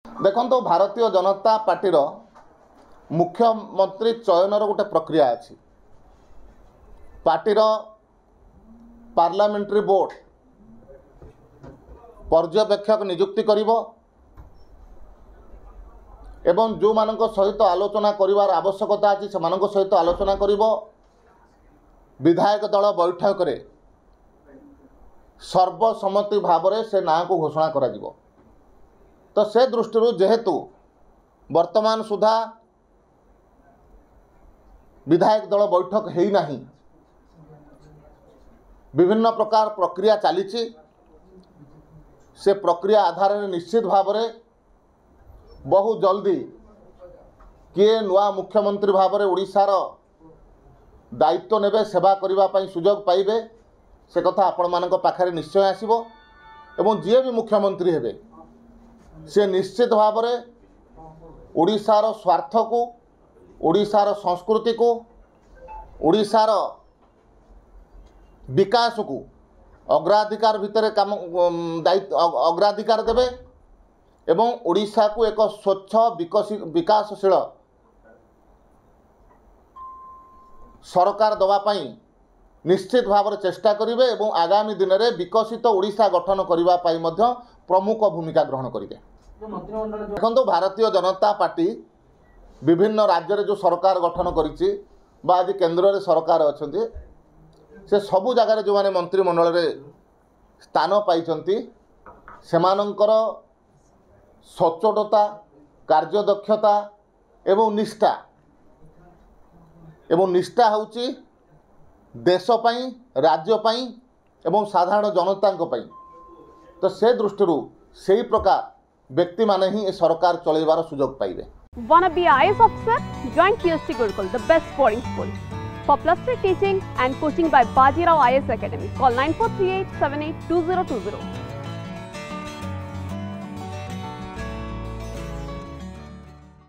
देखो भारतीय जनता पार्टी मुख्यमंत्री चयनर गोटे प्रक्रिया अच्छी पार्टीर पार्लियामेंट्री बोर्ड पर्यवेक्षक नियुक्ति करिवो एवं जो मानक सहित आलोचना करिवार आवश्यकता अच्छी से मानक सहित आलोचना करिवो विधायक दल बैठक रे सर्वसम्मति भाव में से ना को घोषणा करा जिवो। तो से दृष्टि जेहेतु वर्तमान सुधा विधायक दल बैठक है ना विभिन्न प्रकार प्रक्रिया चली से प्रक्रिया आधार में निश्चित भाव में बहुत जल्दी किए नुआ मुख्यमंत्री भाव में ओडिशार दायित्व नेबे सेवा करने सुजोग पाइबे से कथा आपण मानक पाखरे निश्चय आसीबो एवं जी भी मुख्यमंत्री हेबे से निश्चित भाव में ओडिशार स्वार्थ को ओडिशार संस्कृति को ओडिशार विकास को अग्राधिकार भितर काम दायित्व अग्राधिकार देवे एवं ओडिशा को एक स्वच्छ विकासशील सरकार दवापाई निश्चित भाव में चेष्टा करेंगे एवं आगामी दिन में विकसित ओडिशा गठन करने प्रमुख भूमिका ग्रहण करेंगे। देखो भारतीय जनता पार्टी विभिन्न राज्य में जो सरकार गठन करी आज केंद्र में सरकार अच्छा से सबू जगार जो मैंने मंत्रिमंडल रे स्थान पाई सेमानंकर सचोटता कार्यदक्षता एवं निष्ठा होची देशपाई राज्यपाई एवं साधारण जनता तो से दृष्टि से प्रकार व्यक्ति माने ही ए सरकार चलैबार सुजोग पाइबे। Wanna be IAS officer? Join PST Gurukul, the best boarding school. For +3 teaching and coaching by Bajirao IAS Academy, call 9438 782020.